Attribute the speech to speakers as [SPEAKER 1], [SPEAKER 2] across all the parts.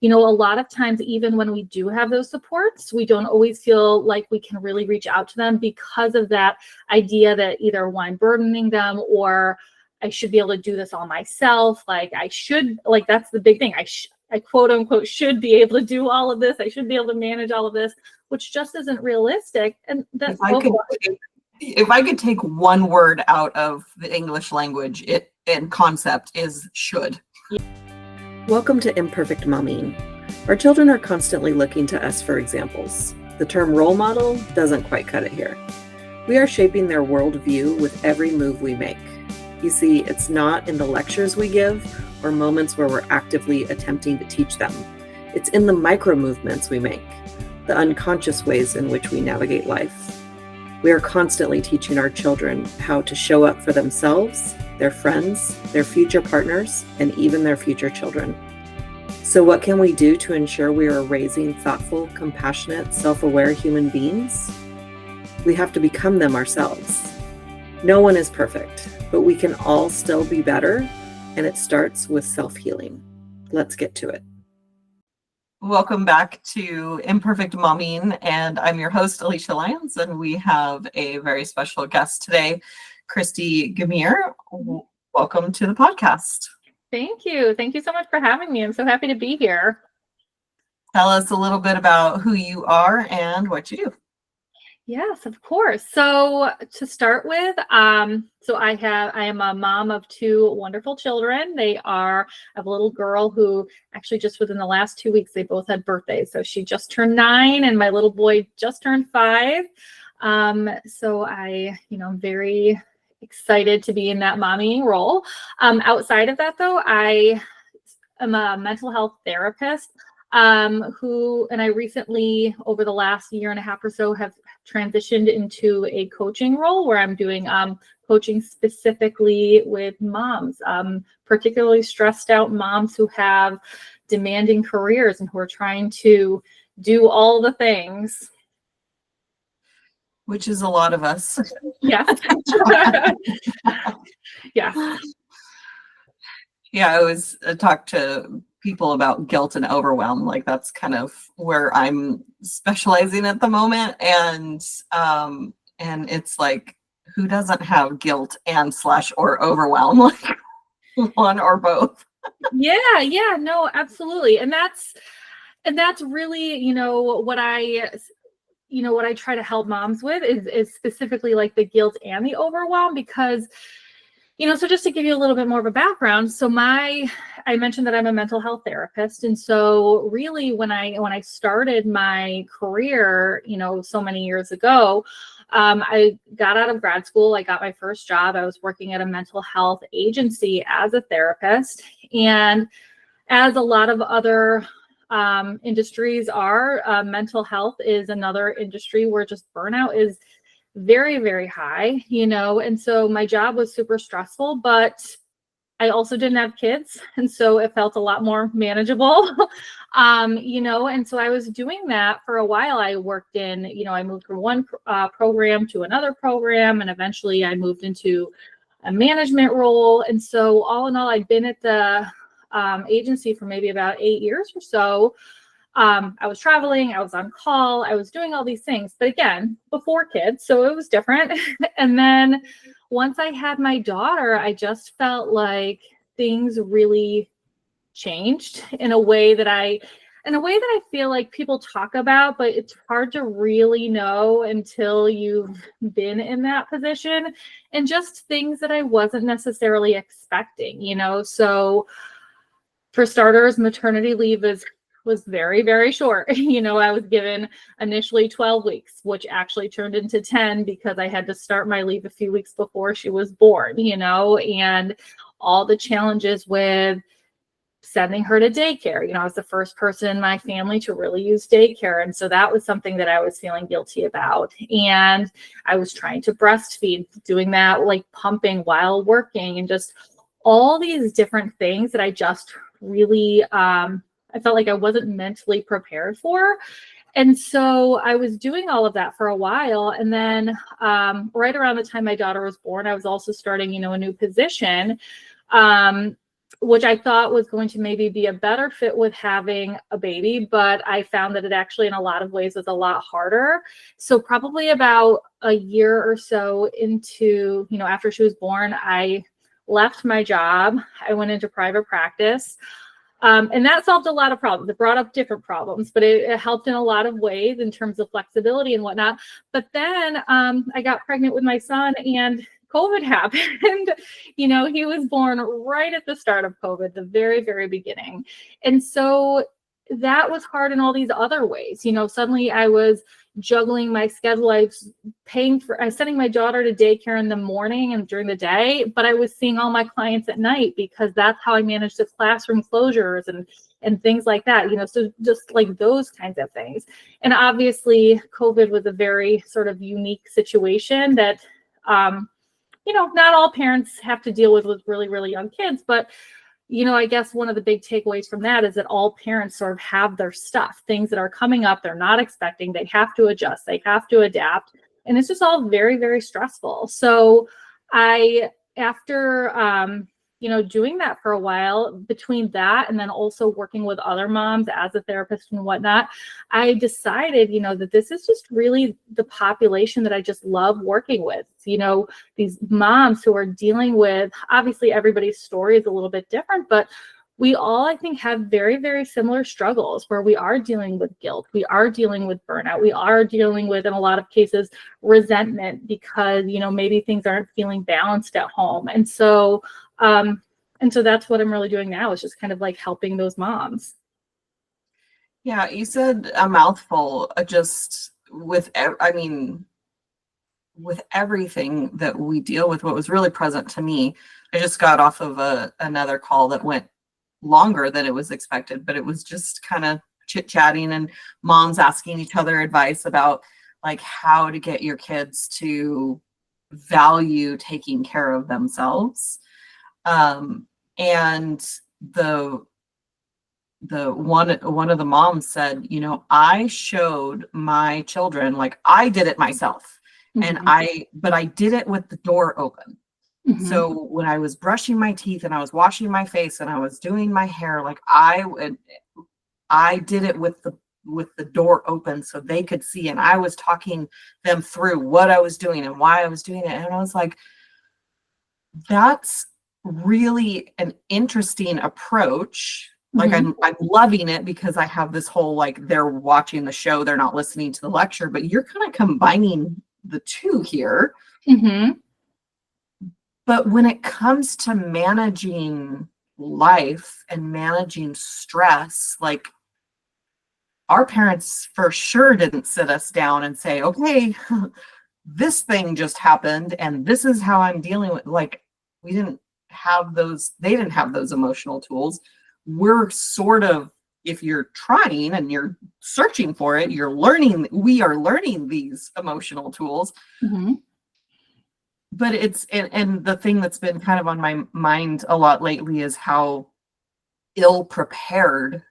[SPEAKER 1] a lot of times, even when we do have those supports, we don't always feel like we can really reach out to them because of that idea that either one, burdening them, or I should be able to do this all myself. Like I should, like that's the big thing. I quote unquote should be able to do all of this. I should be able to manage all of this, which just isn't realistic. And that's
[SPEAKER 2] if I could take one word out of the English language, it and concept is should.
[SPEAKER 3] Welcome to Imperfect Mommying. Our children are constantly looking to us for examples. The term role model doesn't quite cut it here. We are shaping their worldview with every move we make. You see, it's not in the lectures we give or moments where we're actively attempting to teach them. It's in the micro movements we make, the unconscious ways in which we navigate life. We are constantly teaching our children how to show up for themselves, their friends, their future partners, and even their future children. So what can we do to ensure we are raising thoughtful, compassionate, self-aware human beings? We have to become them ourselves. No one is perfect, but we can all still be better, and it starts with self-healing. Let's get to it.
[SPEAKER 2] Welcome back to Imperfect Mommying, and I'm your host, Alysia Lyons, and we have a very special guest today, Christy Gamir. Welcome to the podcast.
[SPEAKER 1] Thank you. Thank you so much for having me. I'm so happy to be here.
[SPEAKER 2] Tell us a little bit about who you are and what you do.
[SPEAKER 1] Yes, of course. So to start with, I am a mom of two wonderful children. I have a little girl who actually just within the last 2 weeks, they both had birthdays. So she just turned 9 and my little boy just turned 5. So I'm very excited to be in that mommying role. Outside of that though, I am a mental health therapist. I recently, over the last year and a half or so, have transitioned into a coaching role where I'm doing coaching specifically with moms, particularly stressed out moms who have demanding careers and who are trying to do all the things.
[SPEAKER 2] Which is a lot of us.
[SPEAKER 1] Yes. Yes.
[SPEAKER 2] Yeah, I always talk to people about guilt and overwhelm. Like that's kind of where I'm specializing at the moment. And it's like, who doesn't have guilt and / or overwhelm? Like one or both.
[SPEAKER 1] Yeah, no, absolutely. And that's really, what I try to help moms with is specifically like the guilt and the overwhelm, because so just to give you a little bit more of a background, so I mentioned that I'm a mental health therapist. And so really when I started my career, so many years ago, I got out of grad school. I got my first job. I was working at a mental health agency as a therapist. And as a lot of other industries are, mental health is another industry where just burnout is very, very high, and so my job was super stressful, but I also didn't have kids. And so it felt a lot more manageable, and so I was doing that for a while. I worked in, I moved from one program to another program, and eventually I moved into a management role. And so all in all, I'd been at the agency for maybe about 8 years or so. I was traveling, I was on call, I was doing all these things, but again, before kids, so it was different. And then once I had my daughter, I just felt like things really changed in a way that I feel like people talk about, but it's hard to really know until you've been in that position, and just things that I wasn't necessarily expecting, So for starters, maternity leave was very, very short. I was given initially 12 weeks, which actually turned into 10 because I had to start my leave a few weeks before she was born, and all the challenges with sending her to daycare. I was the first person in my family to really use daycare. And so that was something that I was feeling guilty about. And I was trying to breastfeed, doing that, like pumping while working, and just all these different things that I just really, I felt like I wasn't mentally prepared for. And so I was doing all of that for a while. And then right around the time my daughter was born, I was also starting, a new position. which I thought was going to maybe be a better fit with having a baby, but I found that it actually in a lot of ways was a lot harder. So probably about a year or so into, after she was born, I left my job. I went into private practice. And that solved a lot of problems. It brought up different problems, but it helped in a lot of ways in terms of flexibility and whatnot. But then I got pregnant with my son and COVID happened. He was born right at the start of COVID, the very, very beginning. And so that was hard in all these other ways. Suddenly I was juggling my schedule. I was sending my daughter to daycare in the morning and during the day, but I was seeing all my clients at night because that's how I managed the classroom closures and things like that, so just like those kinds of things. And obviously COVID was a very sort of unique situation that, not all parents have to deal with really, really young kids, but I guess one of the big takeaways from that is that all parents sort of have their stuff, things that are coming up, they're not expecting, they have to adjust, they have to adapt. And it's just all very, very stressful. So after doing that for a while, between that and then also working with other moms as a therapist and whatnot, I decided, that this is just really the population that I just love working with. These moms who are dealing with, obviously everybody's story is a little bit different, but we all, I think, have very, very similar struggles where we are dealing with guilt. We are dealing with burnout. We are dealing with, in a lot of cases, resentment because, maybe things aren't feeling balanced at home. And so that's what I'm really doing now, is just kind of like helping those moms.
[SPEAKER 2] Yeah, you said a mouthful, just with everything that we deal with. What was really present to me, I just got off of another call that went longer than it was expected, but it was just kind of chit-chatting and moms asking each other advice about like how to get your kids to value taking care of themselves. And the one of the moms said, I showed my children, like I did it myself. And but I did it with the door open. Mm-hmm. So when I was brushing my teeth and I was washing my face and I was doing my hair, like I did it with the door open so they could see. And I was talking them through what I was doing and why I was doing it. And I was like, that's really an interesting approach. Like I'm loving it because I have this whole, like, they're watching the show, they're not listening to the lecture, but you're kind of combining the two here. Mm-hmm. But when it comes to managing life and managing stress, like our parents for sure didn't sit us down and say, okay, this thing just happened and this is how I'm dealing with, like, we didn't have those, they didn't have those emotional tools. We're sort of, if you're trying and you're searching for it, we are learning these emotional tools. Mm-hmm. But it's, and the thing that's been kind of on my mind a lot lately is how ill prepared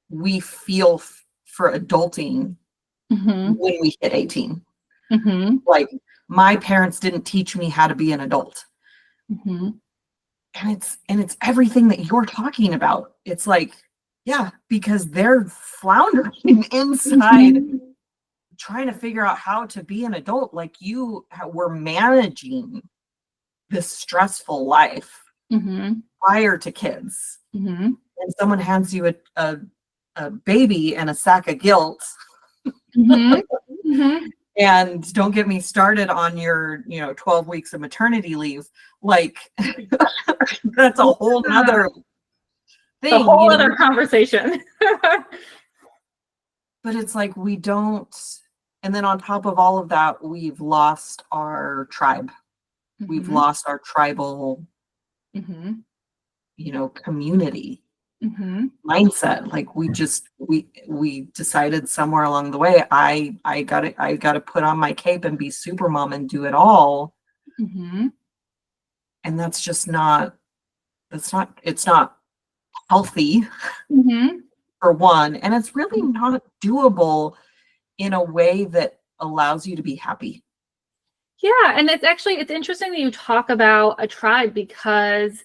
[SPEAKER 2] we feel for adulting when we hit 18. Mm-hmm. Like, my parents didn't teach me how to be an adult. Mm-hmm. And it's everything that you're talking about. It's like, yeah, because they're floundering inside, trying to figure out how to be an adult. Like, you were managing this stressful life prior to kids. Mm-hmm. And someone hands you a baby and a sack of guilt. And don't get me started on your, 12 weeks of maternity leave. Like, that's a whole nother thing.
[SPEAKER 1] A whole other conversation.
[SPEAKER 2] But it's like, we don't, and then on top of all of that, we've lost our tribe. We've lost our tribal, community mindset. Like, we decided somewhere along the way, I got to put on my cape and be super mom and do it all. And that's just not, it's not healthy for one. And it's really not doable in a way that allows you to be happy.
[SPEAKER 1] Yeah. And it's interesting that you talk about a tribe, because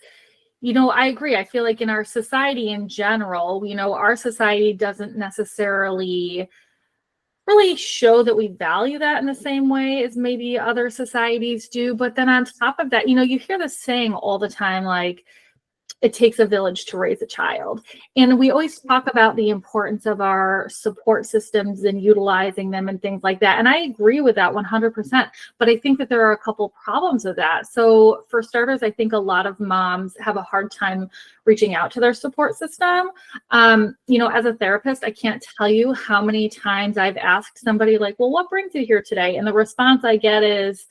[SPEAKER 1] I agree. I feel like in our society in general, our society doesn't necessarily really show that we value that in the same way as maybe other societies do. But then on top of that, you hear this saying all the time, like, it takes a village to raise a child. And we always talk about the importance of our support systems and utilizing them and things like that. And I agree with that 100%. But I think that there are a couple problems with that. So for starters, I think a lot of moms have a hard time reaching out to their support system. As a therapist, I can't tell you how many times I've asked somebody like, well, what brings you here today? And the response I get is,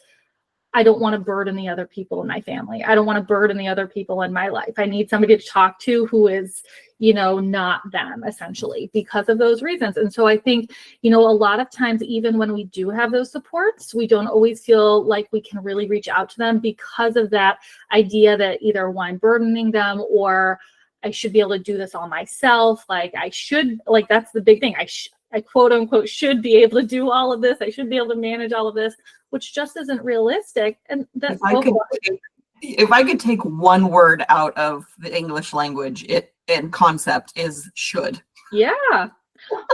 [SPEAKER 1] I don't want to burden the other people in my family. I don't want to burden the other people in my life. I need somebody to talk to who is, not them, essentially, because of those reasons. And so I think, a lot of times, even when we do have those supports, we don't always feel like we can really reach out to them because of that idea that either one, burdening them, or I should be able to do this all myself. Like I should, like that's the big thing. I quote unquote should be able to do all of this. I should be able to manage all of this, which just isn't realistic. And that's
[SPEAKER 2] if I could take one word out of the English language, and concept is should.
[SPEAKER 1] Yeah.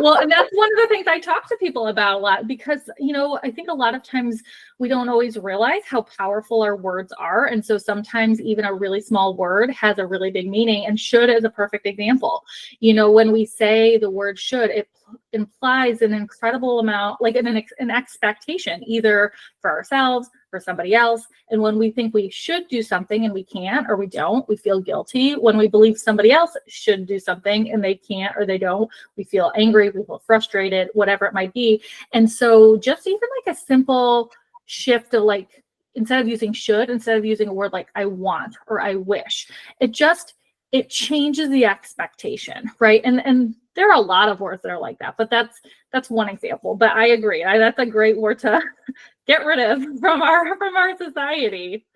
[SPEAKER 1] Well, and that's one of the things I talk to people about a lot because, I think a lot of times we don't always realize how powerful our words are. And so sometimes even a really small word has a really big meaning, and should is a perfect example. When we say the word should, it implies an incredible amount, like an expectation, either for ourselves, for somebody else. And when we think we should do something and we can't, or we don't, we feel guilty. When we believe somebody else should do something and they can't or they don't, we feel angry, we feel frustrated, whatever it might be. And so just even like a simple shift to like, instead of using should, instead of using a word like I want or I wish, it changes the expectation, right? And there are a lot of words that are like that, but that's one example. But I agree, that's a great word to get rid of from our society.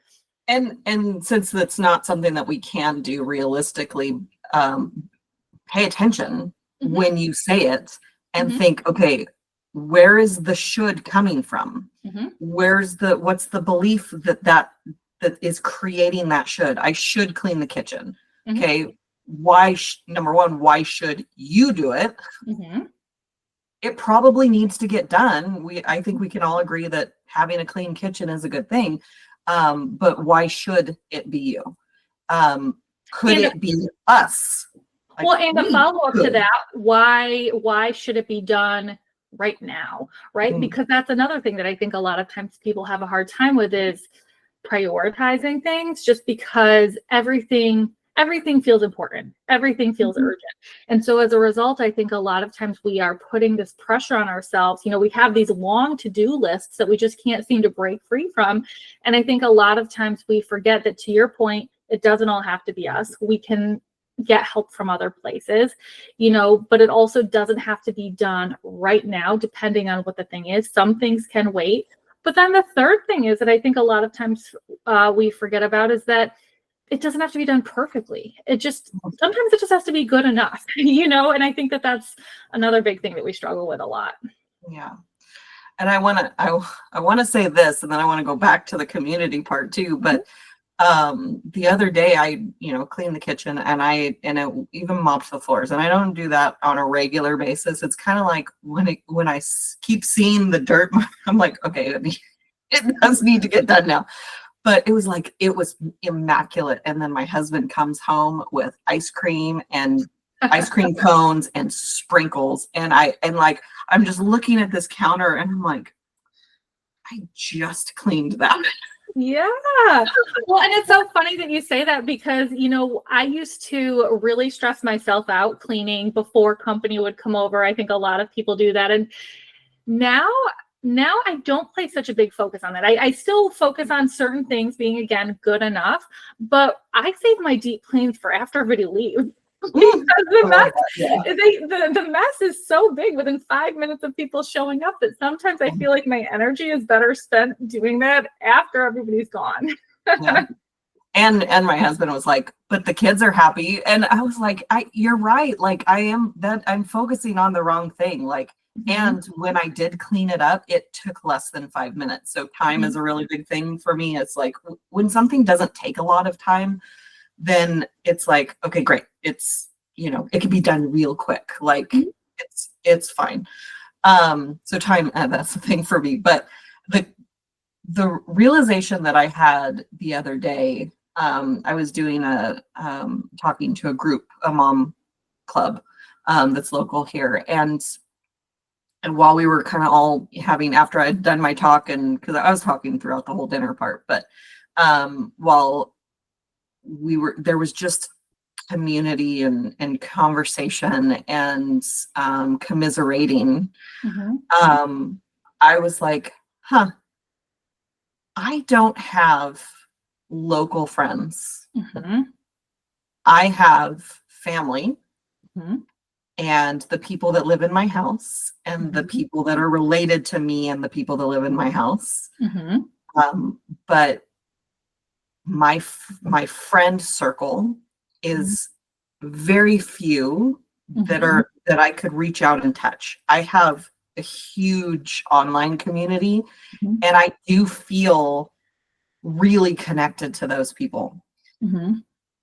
[SPEAKER 2] And since that's not something that we can do realistically, pay attention when you say it and think, okay, where is the should coming from? What's the belief that is creating that should? I should clean the kitchen. Okay. Number one, why should you do it? It probably needs to get done. I think we can all agree that having a clean kitchen is a good thing. But why should it be you? Could it be us?
[SPEAKER 1] Well, and the follow-up to that, why should it be done right now? Right? Because that's another thing that I think a lot of times people have a hard time with is prioritizing things just because everything feels important. Everything feels urgent. And so as a result, I think a lot of times we are putting this pressure on ourselves. We have these long to-do lists that we just can't seem to break free from. And I think a lot of times we forget that, to your point, it doesn't all have to be us. We can get help from other places, but it also doesn't have to be done right now, depending on what the thing is. Some things can wait. But then the third thing is that I think a lot of times we forget about is that it doesn't have to be done perfectly. Sometimes it just has to be good enough, and I think that that's another big thing that we struggle with a lot.
[SPEAKER 2] Yeah. And I want to say this, and then I want to go back to the community part too. But the other day I, cleaned the kitchen and I even mopped the floors, and I don't do that on a regular basis. It's kind of like when I keep seeing the dirt, I'm like, okay, it does need to get done now. But it was immaculate. And then my husband comes home with ice cream and ice cream cones and sprinkles. And I'm just looking at this counter and I'm like, I just cleaned that.
[SPEAKER 1] Yeah. Well, and it's so funny that you say that because, I used to really stress myself out cleaning before company would come over. I think a lot of people do that. And now I don't place such a big focus on that. I still focus on certain things being, again, good enough, but I save my deep cleans for after everybody leaves. Because the mess is so big within 5 minutes of people showing up that sometimes I feel like my energy is better spent doing that after everybody's gone.
[SPEAKER 2] Yeah. And my husband was like, but the kids are happy. And I was like, you're right. Like I'm focusing on the wrong thing. Like, and when I did clean it up, it took less than 5 minutes. So time is a really big thing for me. It's like when something doesn't take a lot of time, then it's like, okay, great. It's, it can be done real quick. Like it's fine. So time, that's the thing for me. But the realization that I had the other day, I was doing talking to a group, a mom club, that's local here. And while we were kind of all having, after I'd done my talk, and because I was talking throughout the whole dinner part, but while there was just community and conversation and commiserating. I was like, I don't have local friends. I have family and the people that live in my house and the people that are related to me and the people that live in my house. But my friend circle is very few that I could reach out and touch. I have a huge online community and I do feel really connected to those people.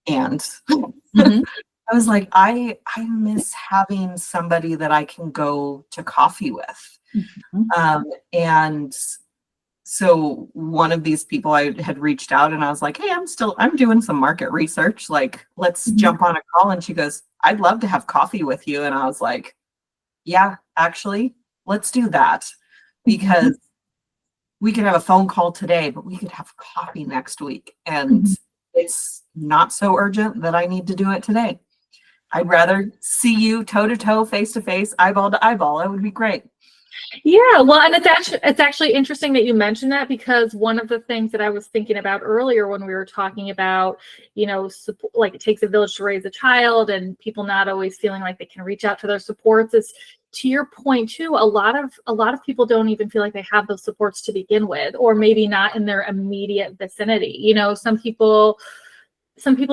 [SPEAKER 2] And I was like, I miss having somebody that I can go to coffee with. And so one of these people, I had reached out and I was like, hey, I'm doing some market research. Like, let's jump on a call. And she goes, I'd love to have coffee with you. And I was like, yeah, actually, let's do that, because we could have a phone call today, but we could have coffee next week. And it's not so urgent that I need to do it today. I'd rather see you toe to toe, face to face, eyeball to eyeball. That would be great.
[SPEAKER 1] Yeah, well, and it's actually interesting that you mentioned that, because one of the things that I was thinking about earlier when we were talking about, like it takes a village to raise a child and people not always feeling like they can reach out to their supports, is, to your point too, a lot of people don't even feel like they have those supports to begin with, or maybe not in their immediate vicinity. Some people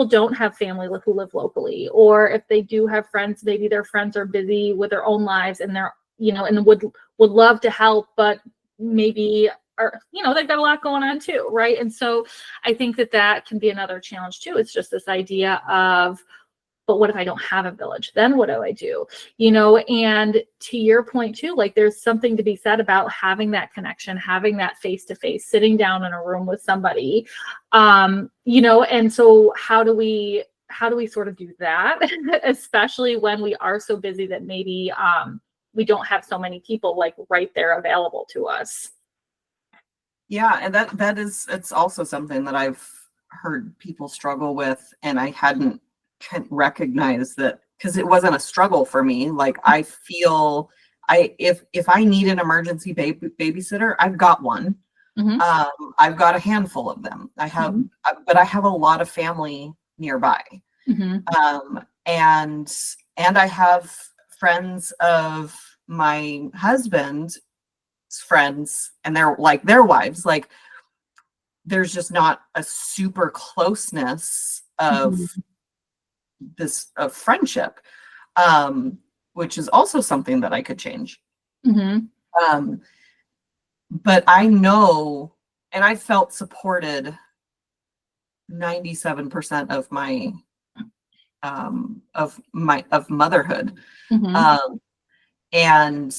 [SPEAKER 1] don't have family who live locally, or if they do have friends, maybe their friends are busy with their own lives and they're and would love to help, but maybe they've got a lot going on too, right? And so I think that can be another challenge too. It's just this idea of, but what if I don't have a village? Then what do I do? And to your point too, like there's something to be said about having that connection, having that face-to-face, sitting down in a room with somebody, and so how do we sort of do that, especially when we are so busy that maybe we don't have so many people like right there available to us.
[SPEAKER 2] Yeah, and it's also something that I've heard people struggle with, and I hadn't recognized that, because it wasn't a struggle for me. Like I feel if I need an emergency babysitter, I've got one. I've got a handful of them. But I have a lot of family nearby. And I have friends of my husband's friends and their wives. Like there's just not a super closeness of friendship, which is also something that I could change. But I know, and I felt supported 97% of my of motherhood. And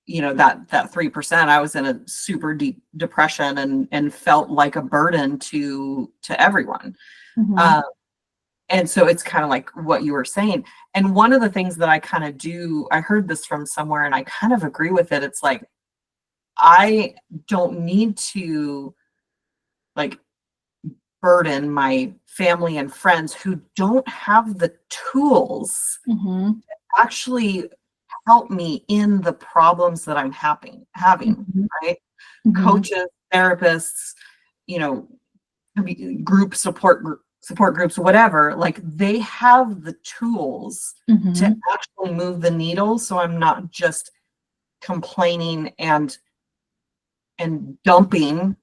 [SPEAKER 2] that 3%, I was in a super deep depression and felt like a burden to everyone. And so it's kind of like what you were saying. And one of the things that I kind of do, I heard this from somewhere and I kind of agree with it. It's like, I don't need to like burden my family and friends who don't have the tools to actually help me in the problems that I'm having, right? Coaches, therapists, group support groups, whatever, like they have the tools to actually move the needle. So I'm not just complaining and dumping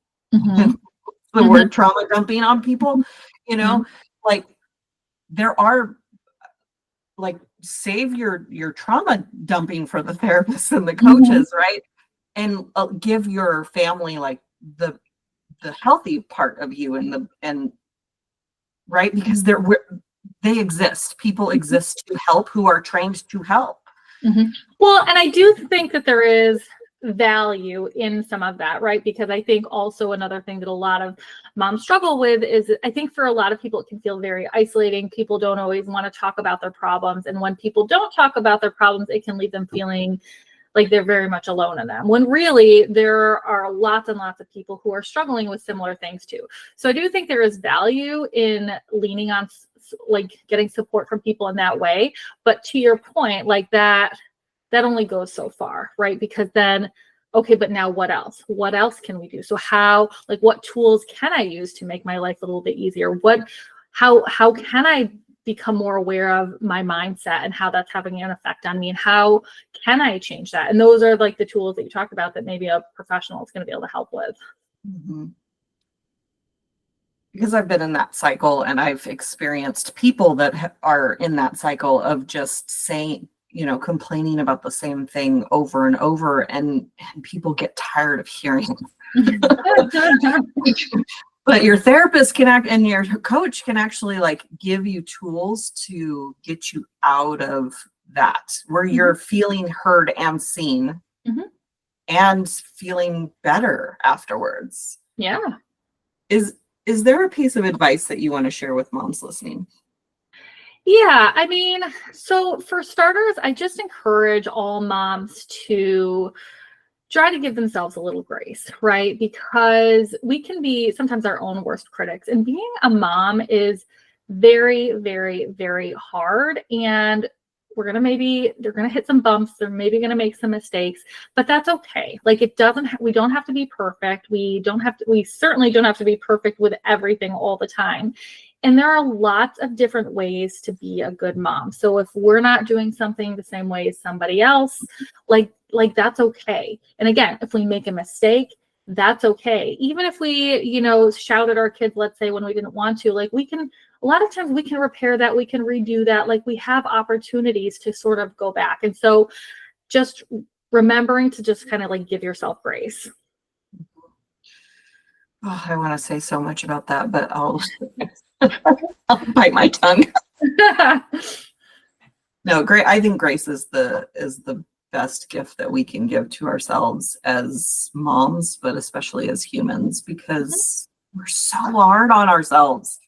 [SPEAKER 2] the word trauma dumping on people, like there are like, save your trauma dumping for the therapists and the coaches, right? And give your family like the healthy part of you and right? Because they exist. People exist to help who are trained to help.
[SPEAKER 1] Mm-hmm. Well, and I do think that there is value in some of that, right? Because I think also another thing that a lot of moms struggle with is, I think for a lot of people, it can feel very isolating. People don't always want to talk about their problems. And when people don't talk about their problems, it can leave them feeling like they're very much alone in them, when really there are lots and lots of people who are struggling with similar things too. So I do think there is value in leaning on, like, getting support from people in that way. But to your point, like that only goes so far, right? Because then, okay, but now what else? What else can we do? So how, like, what tools can I use to make my life a little bit easier? How can I become more aware of my mindset and how that's having an effect on me, and how can I change that? And those are like the tools that you talked about that maybe a professional is going to be able to help with.
[SPEAKER 2] Mm-hmm. Because I've been in that cycle, and I've experienced people that are in that cycle of just saying, complaining about the same thing over and over, and people get tired of hearing it. But your therapist and your coach can actually like give you tools to get you out of that, where you're feeling heard and seen, and feeling better afterwards.
[SPEAKER 1] Yeah.
[SPEAKER 2] Is there a piece of advice that you want to share with moms listening?
[SPEAKER 1] Yeah, I mean, so for starters, I just encourage all moms to try to give themselves a little grace, right? Because we can be sometimes our own worst critics, and being a mom is very, very, very hard. And they're going to hit some bumps. They're maybe going to make some mistakes, but that's okay. Like, we don't have to be perfect. We certainly don't have to be perfect with everything all the time. And there are lots of different ways to be a good mom. So if we're not doing something the same way as somebody else, like that's okay. And again, if we make a mistake, that's okay. Even if we, shout at our kids, let's say, when we didn't want to, like, a lot of times we can repair that. We can redo that. Like, we have opportunities to sort of go back. And so just remembering to just kind of like give yourself grace.
[SPEAKER 2] Oh, I want to say so much about that, but I'll bite my tongue. No, great. I think grace is the best gift that we can give to ourselves as moms, but especially as humans, because we're so hard on ourselves.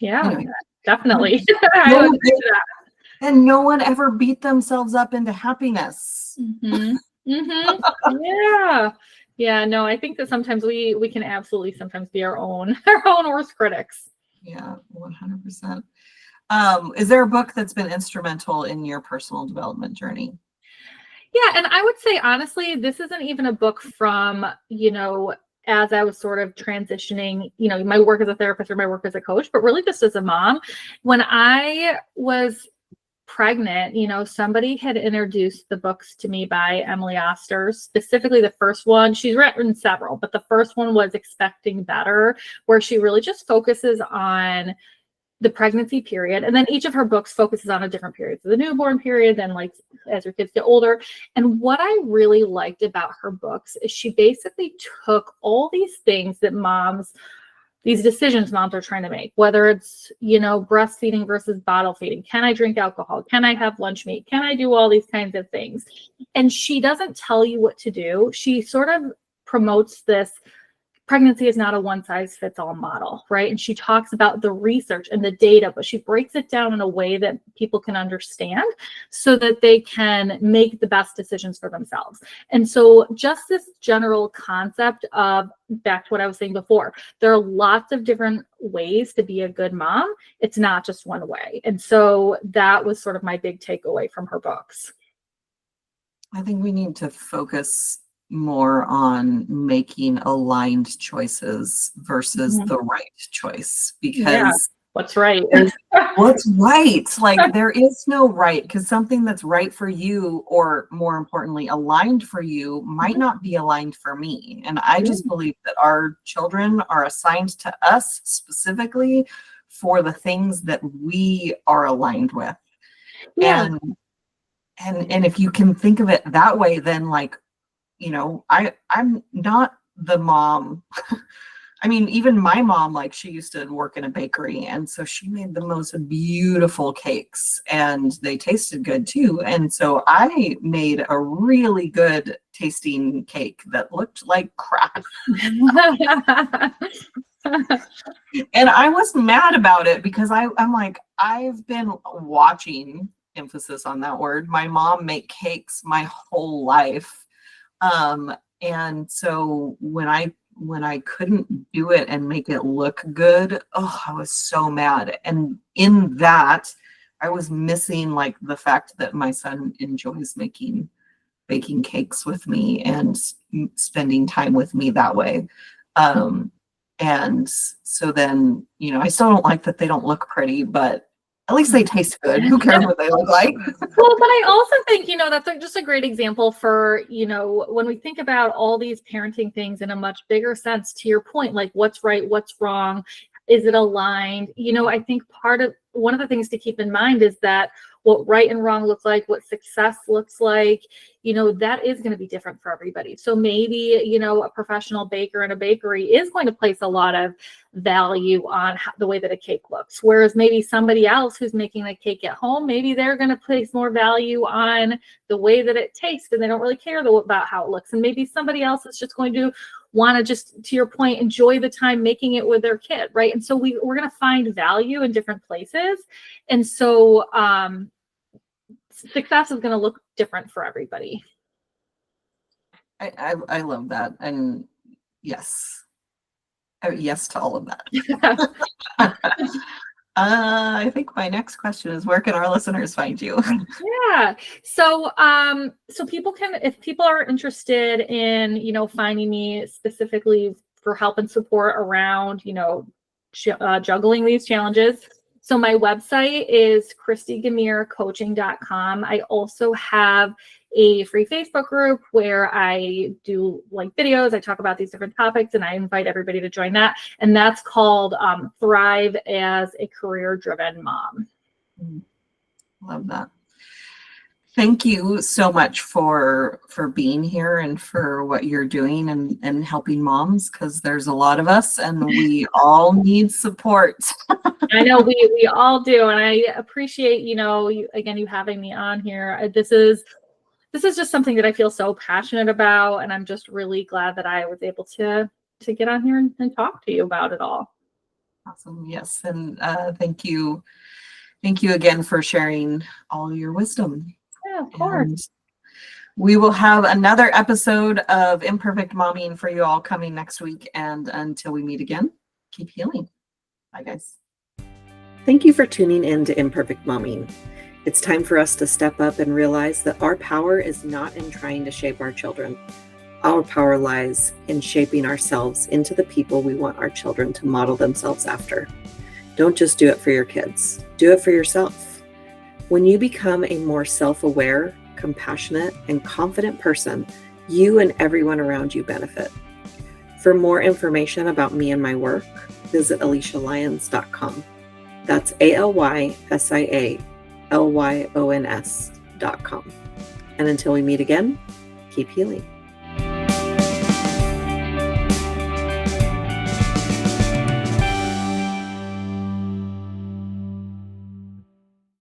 [SPEAKER 1] Yeah,
[SPEAKER 2] anyway,
[SPEAKER 1] definitely.
[SPEAKER 2] And no one ever beat themselves up into happiness.
[SPEAKER 1] Yeah, no, I think that sometimes we can absolutely sometimes be our own worst critics.
[SPEAKER 2] Yeah, 100%. Is there a book that's been instrumental in your personal development journey?
[SPEAKER 1] Yeah, and I would say, honestly, this isn't even a book from, as I was sort of transitioning, my work as a therapist or my work as a coach, but really just as a mom. When I was pregnant, somebody had introduced the books to me by Emily Oster, specifically the first one. She's written several, but the first one was Expecting Better, where she really just focuses on the pregnancy period. And then each of her books focuses on a different period. So the newborn period, then like as your kids get older. And what I really liked about her books is she basically took all these things that these decisions moms are trying to make, whether it's, breastfeeding versus bottle feeding. Can I drink alcohol? Can I have lunch meat? Can I do all these kinds of things? And she doesn't tell you what to do. She sort of promotes this pregnancy is not a one-size-fits-all model, right? And she talks about the research and the data, but she breaks it down in a way that people can understand so that they can make the best decisions for themselves. And so just this general concept of, back to what I was saying before, there are lots of different ways to be a good mom. It's not just one way. And so that was sort of my big takeaway from her books.
[SPEAKER 2] I think we need to focus more on making aligned choices versus the right choice, because
[SPEAKER 1] what's right?
[SPEAKER 2] What's right? Like, there is no right, because something that's right for you, or more importantly, aligned for you, might not be aligned for me. And I just believe that our children are assigned to us specifically for the things that we are aligned with. And if you can think of it that way, then I'm not the mom I mean, even my mom, like she used to work in a bakery, and so she made the most beautiful cakes and they tasted good too. And so I made a really good tasting cake that looked like crap. And I was mad about it because I'm like, I've been watching, emphasis on that word, my mom make cakes my whole life. And so when I couldn't do it and make it look good, oh, I was so mad. And in that, I was missing like the fact that my son enjoys baking cakes with me and spending time with me that way. And so then, you know, I still don't like that they don't look pretty, but at least they taste good. Who cares what they look like?
[SPEAKER 1] Well, but I also think, you know, that's just a great example for, you know, when we think about all these parenting things in a much bigger sense, to your point, like what's right, what's wrong, is it aligned? You know, I think one of the things to keep in mind is that what right and wrong look like, what success looks like, you know, that is going to be different for everybody. So maybe, you know, a professional baker in a bakery is going to place a lot of value on the way that a cake looks. Whereas maybe somebody else who's making a cake at home, maybe they're going to place more value on the way that it tastes and they don't really care about how it looks. And maybe somebody else is just going to want to, just to your point, enjoy the time making it with their kid, right? And so we're going to find value in different places. And so success is going to look different for everybody.
[SPEAKER 2] I love that. And yes. Yes to all of that. I think my next question is, where can our listeners find you?
[SPEAKER 1] Yeah. So people can, if people are interested in, you know, finding me specifically for help and support around, you know, juggling these challenges. So my website is ChristyGamir.coaching.com. I also have a free Facebook group where I do like videos. I talk about these different topics and I invite everybody to join that. And that's called Thrive as a Career-Driven Mom.
[SPEAKER 2] Love that. Thank you so much for being here and for what you're doing and helping moms, because there's a lot of us and we all need support.
[SPEAKER 1] I know we all do. And I appreciate, you know, you having me on here. This is just something that I feel so passionate about. And I'm just really glad that I was able to get on here and talk to you about it all.
[SPEAKER 2] Awesome. Yes. And thank you. Thank you again for sharing all your wisdom.
[SPEAKER 1] Yeah, of course.
[SPEAKER 2] And we will have another episode of Imperfect Mommying for you all coming next week. And until we meet again, keep healing. Bye, guys.
[SPEAKER 3] Thank you for tuning in to Imperfect Mommying. It's time for us to step up and realize that our power is not in trying to shape our children. Our power lies in shaping ourselves into the people we want our children to model themselves after. Don't just do it for your kids. Do it for yourself. When you become a more self-aware, compassionate, and confident person, you and everyone around you benefit. For more information about me and my work, visit AlysiaLyons.com. That's ALYSIALYONS.com. And until we meet again, keep healing.